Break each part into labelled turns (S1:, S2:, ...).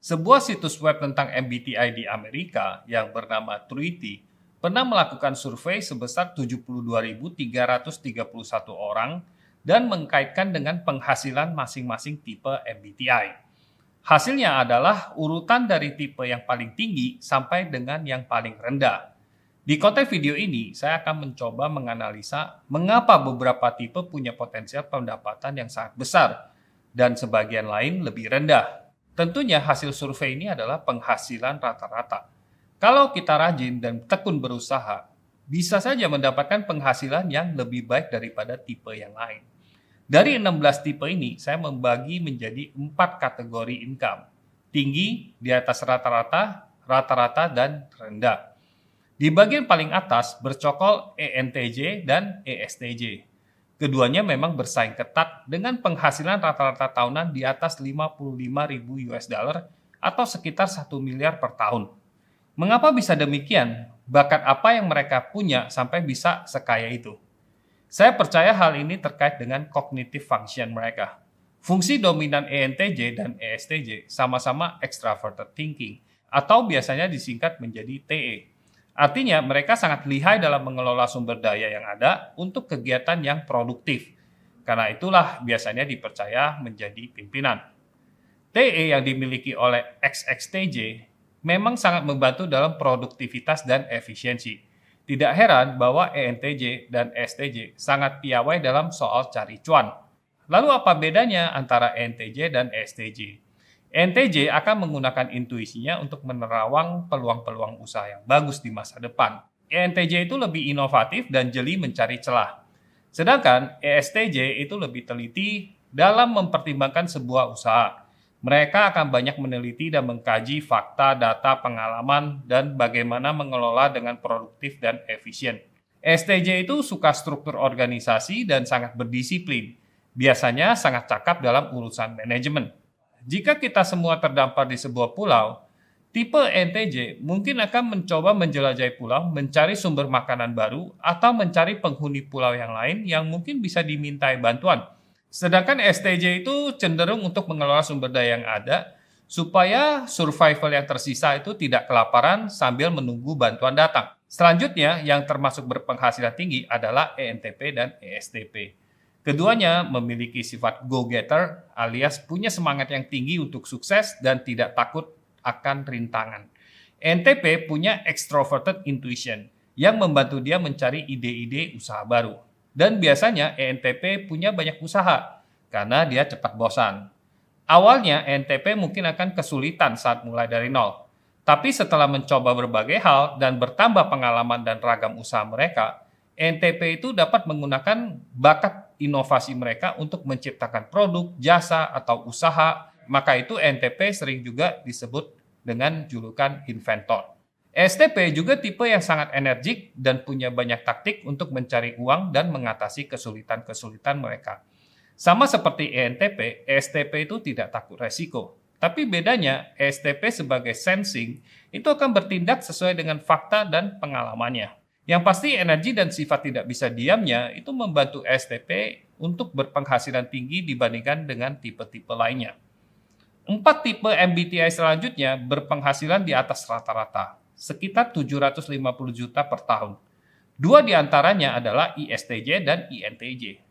S1: Sebuah situs web tentang MBTI di Amerika yang bernama Truity pernah melakukan survei sebesar 72.331 orang dan mengkaitkan dengan penghasilan masing-masing tipe MBTI. Hasilnya adalah urutan dari tipe yang paling tinggi sampai dengan yang paling rendah. Di konten video ini, saya akan mencoba menganalisa mengapa beberapa tipe punya potensial pendapatan yang sangat besar dan sebagian lain lebih rendah. Tentunya hasil survei ini adalah penghasilan rata-rata. Kalau kita rajin dan tekun berusaha, bisa saja mendapatkan penghasilan yang lebih baik daripada tipe yang lain. Dari 16 tipe ini, saya membagi menjadi 4 kategori income. Tinggi, di atas rata-rata, rata-rata, dan rendah. Di bagian paling atas bercokol ENTJ dan ESTJ. Keduanya memang bersaing ketat dengan penghasilan rata-rata tahunan di atas 55.000 US dollar atau sekitar 1 miliar per tahun. Mengapa bisa demikian? Bakat apa yang mereka punya sampai bisa sekaya itu? Saya percaya hal ini terkait dengan cognitive function mereka. Fungsi dominan ENTJ dan ESTJ sama-sama extroverted thinking atau biasanya disingkat menjadi TE. Artinya, mereka sangat lihai dalam mengelola sumber daya yang ada untuk kegiatan yang produktif. Karena itulah biasanya dipercaya menjadi pimpinan. TE yang dimiliki oleh XXTJ memang sangat membantu dalam produktivitas dan efisiensi. Tidak heran bahwa ENTJ dan STJ sangat piawai dalam soal cari cuan. Lalu apa bedanya antara ENTJ dan STJ? ENTJ akan menggunakan intuisinya untuk menerawang peluang-peluang usaha yang bagus di masa depan. ENTJ itu lebih inovatif dan jeli mencari celah. Sedangkan ESTJ itu lebih teliti dalam mempertimbangkan sebuah usaha. Mereka akan banyak meneliti dan mengkaji fakta, data, pengalaman, dan bagaimana mengelola dengan produktif dan efisien. ESTJ itu suka struktur organisasi dan sangat berdisiplin. Biasanya sangat cakap dalam urusan manajemen. Jika kita semua terdampar di sebuah pulau, tipe ENTJ mungkin akan mencoba menjelajahi pulau, mencari sumber makanan baru, atau mencari penghuni pulau yang lain yang mungkin bisa dimintai bantuan. Sedangkan STJ itu cenderung untuk mengelola sumber daya yang ada, supaya survival yang tersisa itu tidak kelaparan sambil menunggu bantuan datang. Selanjutnya, yang termasuk berpenghasilan tinggi adalah ENTP dan ESTP. Keduanya memiliki sifat go-getter alias punya semangat yang tinggi untuk sukses dan tidak takut akan rintangan. ENTP punya extroverted intuition yang membantu dia mencari ide-ide usaha baru. Dan biasanya ENTP punya banyak usaha karena dia cepat bosan. Awalnya ENTP mungkin akan kesulitan saat mulai dari nol. Tapi setelah mencoba berbagai hal dan bertambah pengalaman dan ragam usaha mereka, ENTP itu dapat menggunakan bakat inovasi mereka untuk menciptakan produk, jasa, atau usaha. Maka itu ENTP sering juga disebut dengan julukan inventor. ESTP juga tipe yang sangat energik dan punya banyak taktik untuk mencari uang dan mengatasi kesulitan-kesulitan mereka. Sama seperti ENTP, ESTP itu tidak takut resiko. Tapi bedanya, ESTP sebagai sensing itu akan bertindak sesuai dengan fakta dan pengalamannya. Yang pasti energi dan sifat tidak bisa diamnya itu membantu ESTP untuk berpenghasilan tinggi dibandingkan dengan tipe-tipe lainnya. 4 tipe MBTI selanjutnya berpenghasilan di atas rata-rata, sekitar 750 juta per tahun. 2 diantaranya adalah ISTJ dan INTJ.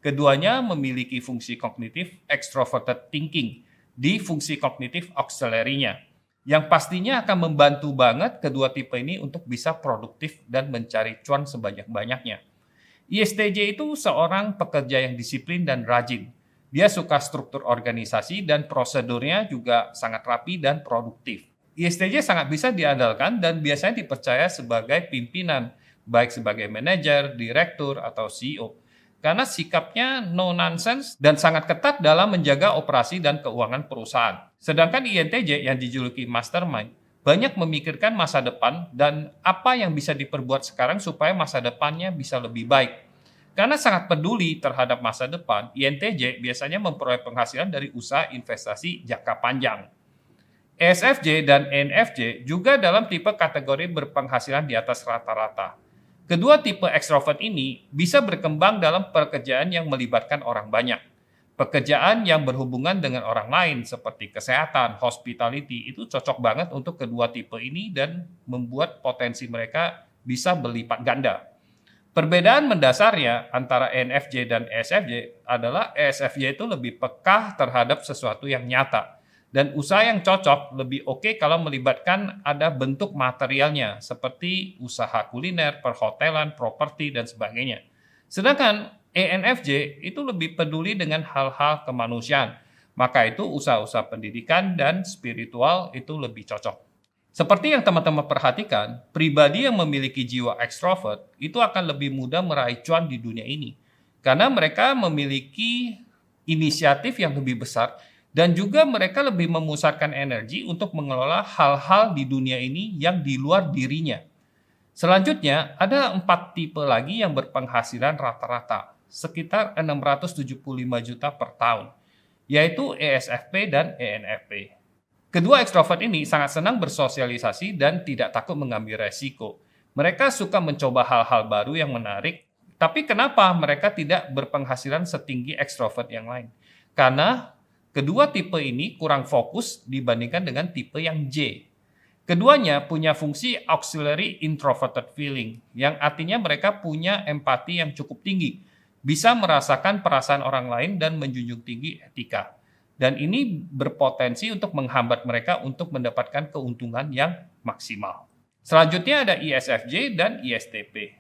S1: Keduanya memiliki fungsi kognitif extroverted thinking di fungsi kognitif auxiliary-nya, yang pastinya akan membantu banget kedua tipe ini untuk bisa produktif dan mencari cuan sebanyak-banyaknya. ISTJ itu seorang pekerja yang disiplin dan rajin. Dia suka struktur organisasi dan prosedurnya juga sangat rapi dan produktif. ISTJ sangat bisa diandalkan dan biasanya dipercaya sebagai pimpinan, baik sebagai manajer, direktur, atau CEO. Karena sikapnya no nonsense dan sangat ketat dalam menjaga operasi dan keuangan perusahaan. Sedangkan INTJ yang dijuluki mastermind banyak memikirkan masa depan dan apa yang bisa diperbuat sekarang supaya masa depannya bisa lebih baik. Karena sangat peduli terhadap masa depan, INTJ biasanya memperoleh penghasilan dari usaha investasi jangka panjang. ESFJ dan ENFJ juga dalam tipe kategori berpenghasilan di atas rata-rata. Kedua tipe ekstrovert ini bisa berkembang dalam pekerjaan yang melibatkan orang banyak. Pekerjaan yang berhubungan dengan orang lain seperti kesehatan, hospitality itu cocok banget untuk kedua tipe ini dan membuat potensi mereka bisa berlipat ganda. Perbedaan mendasarnya antara ENFJ dan ESFJ adalah ESFJ itu lebih peka terhadap sesuatu yang nyata. Dan usaha yang cocok lebih oke kalau melibatkan ada bentuk materialnya seperti usaha kuliner, perhotelan, properti, dan sebagainya. Sedangkan ENFJ itu lebih peduli dengan hal-hal kemanusiaan. Maka itu usaha-usaha pendidikan dan spiritual itu lebih cocok. Seperti yang teman-teman perhatikan, pribadi yang memiliki jiwa ekstrovert itu akan lebih mudah meraih cuan di dunia ini. Karena mereka memiliki inisiatif yang lebih besar dan juga mereka lebih memusatkan energi untuk mengelola hal-hal di dunia ini yang di luar dirinya. Selanjutnya, ada 4 tipe lagi yang berpenghasilan rata-rata, sekitar 675 juta per tahun, yaitu ESFP dan ENFP. Kedua ekstrovert ini sangat senang bersosialisasi dan tidak takut mengambil resiko. Mereka suka mencoba hal-hal baru yang menarik, tapi kenapa mereka tidak berpenghasilan setinggi ekstrovert yang lain? Karena kedua tipe ini kurang fokus dibandingkan dengan tipe yang J. Keduanya punya fungsi auxiliary introverted feeling, yang artinya mereka punya empati yang cukup tinggi, bisa merasakan perasaan orang lain dan menjunjung tinggi etika. Dan ini berpotensi untuk menghambat mereka untuk mendapatkan keuntungan yang maksimal. Selanjutnya ada ISFJ dan ISTP.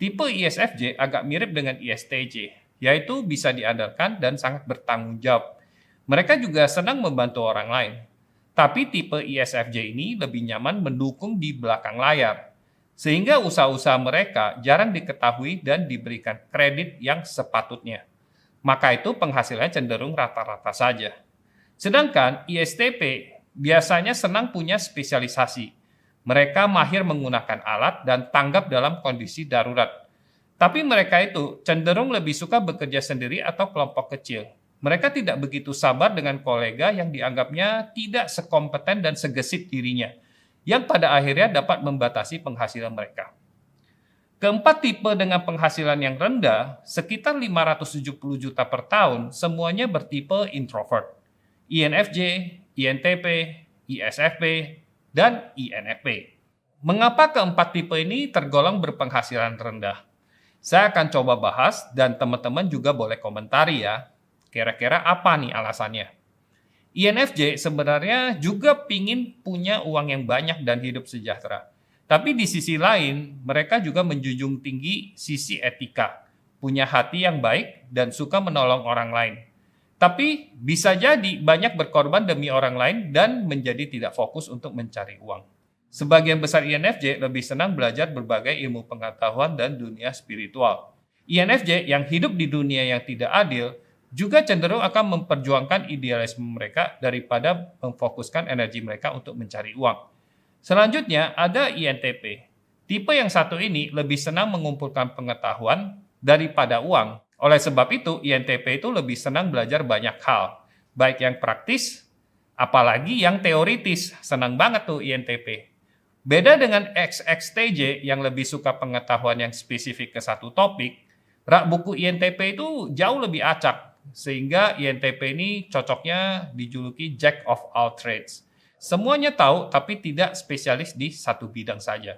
S1: Tipe ISFJ agak mirip dengan ISTJ, yaitu bisa diandalkan dan sangat bertanggung jawab. Mereka juga senang membantu orang lain. Tapi tipe ISFJ ini lebih nyaman mendukung di belakang layar. Sehingga usaha-usaha mereka jarang diketahui dan diberikan kredit yang sepatutnya. Maka itu penghasilannya cenderung rata-rata saja. Sedangkan ISTP biasanya senang punya spesialisasi. Mereka mahir menggunakan alat dan tanggap dalam kondisi darurat. Tapi mereka itu cenderung lebih suka bekerja sendiri atau kelompok kecil. Mereka tidak begitu sabar dengan kolega yang dianggapnya tidak sekompeten dan segesit dirinya, yang pada akhirnya dapat membatasi penghasilan mereka. Keempat tipe dengan penghasilan yang rendah, sekitar 570 juta per tahun, semuanya bertipe introvert. INFJ, INTP, ISFP, dan INFP. Mengapa keempat tipe ini tergolong berpenghasilan rendah? Saya akan coba bahas dan teman-teman juga boleh komentari ya. Kira-kira apa nih alasannya? INFJ sebenarnya juga pingin punya uang yang banyak dan hidup sejahtera. Tapi di sisi lain, mereka juga menjunjung tinggi sisi etika, punya hati yang baik dan suka menolong orang lain. Tapi bisa jadi banyak berkorban demi orang lain dan menjadi tidak fokus untuk mencari uang. Sebagian besar INFJ lebih senang belajar berbagai ilmu pengetahuan dan dunia spiritual. INFJ yang hidup di dunia yang tidak adil juga cenderung akan memperjuangkan idealisme mereka daripada memfokuskan energi mereka untuk mencari uang. Selanjutnya ada INTP. Tipe yang satu ini lebih senang mengumpulkan pengetahuan daripada uang. Oleh sebab itu, INTP itu lebih senang belajar banyak hal, baik yang praktis, apalagi yang teoritis. Senang banget tuh INTP. Beda dengan XXTJ yang lebih suka pengetahuan yang spesifik ke satu topik, rak buku INTP itu jauh lebih acak. Sehingga INTP ini cocoknya dijuluki Jack of all trades. Semuanya tahu tapi tidak spesialis di satu bidang saja.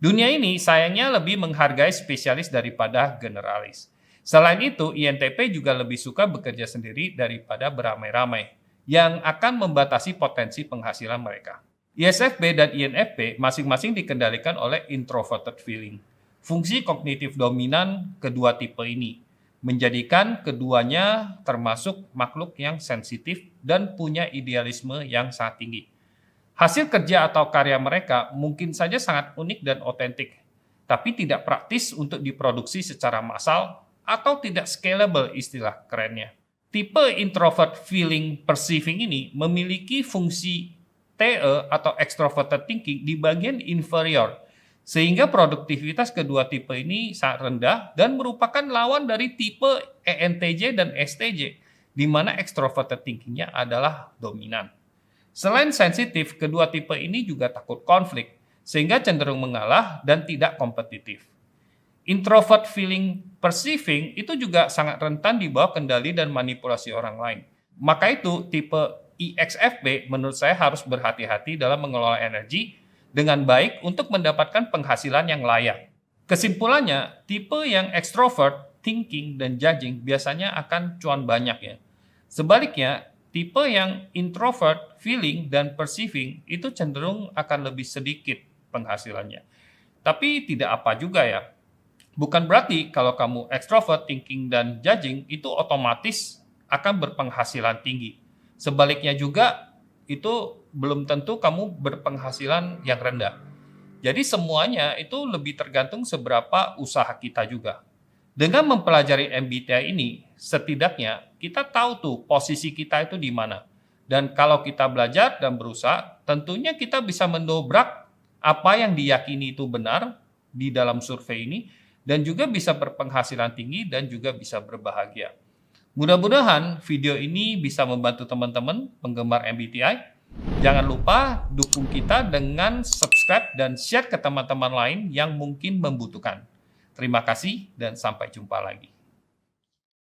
S1: Dunia ini sayangnya lebih menghargai spesialis daripada generalis. Selain itu, INTP juga lebih suka bekerja sendiri daripada beramai-ramai, yang akan membatasi potensi penghasilan mereka. ISFP dan INFP masing-masing dikendalikan oleh introverted feeling. Fungsi kognitif dominan kedua tipe ini menjadikan keduanya termasuk makhluk yang sensitif dan punya idealisme yang sangat tinggi. Hasil kerja atau karya mereka mungkin saja sangat unik dan otentik, tapi tidak praktis untuk diproduksi secara massal atau tidak scalable istilah kerennya. Tipe introvert feeling perceiving ini memiliki fungsi TE atau extroverted thinking di bagian inferior, sehingga produktivitas kedua tipe ini sangat rendah dan merupakan lawan dari tipe ENTJ dan STJ, di mana extroverted thinking-nya adalah dominan. Selain sensitif, kedua tipe ini juga takut konflik, sehingga cenderung mengalah dan tidak kompetitif. Introvert feeling perceiving itu juga sangat rentan di bawah kendali dan manipulasi orang lain. Maka itu tipe IXFP menurut saya harus berhati-hati dalam mengelola energi dengan baik untuk mendapatkan penghasilan yang layak. Kesimpulannya, tipe yang extrovert, thinking, dan judging biasanya akan cuan banyak ya. Sebaliknya, tipe yang introvert, feeling, dan perceiving itu cenderung akan lebih sedikit penghasilannya. Tapi tidak apa juga ya. Bukan berarti kalau kamu extrovert, thinking, dan judging itu otomatis akan berpenghasilan tinggi. Sebaliknya juga itu belum tentu kamu berpenghasilan yang rendah. Jadi semuanya itu lebih tergantung seberapa usaha kita juga. Dengan mempelajari MBTI ini, setidaknya kita tahu tuh posisi kita itu di mana. Dan kalau kita belajar dan berusaha, tentunya kita bisa mendobrak apa yang diyakini itu benar di dalam survei ini, dan juga bisa berpenghasilan tinggi dan juga bisa berbahagia. Mudah-mudahan video ini bisa membantu teman-teman penggemar MBTI. Jangan lupa dukung kita dengan subscribe dan share ke teman-teman lain yang mungkin membutuhkan. Terima kasih dan sampai jumpa lagi.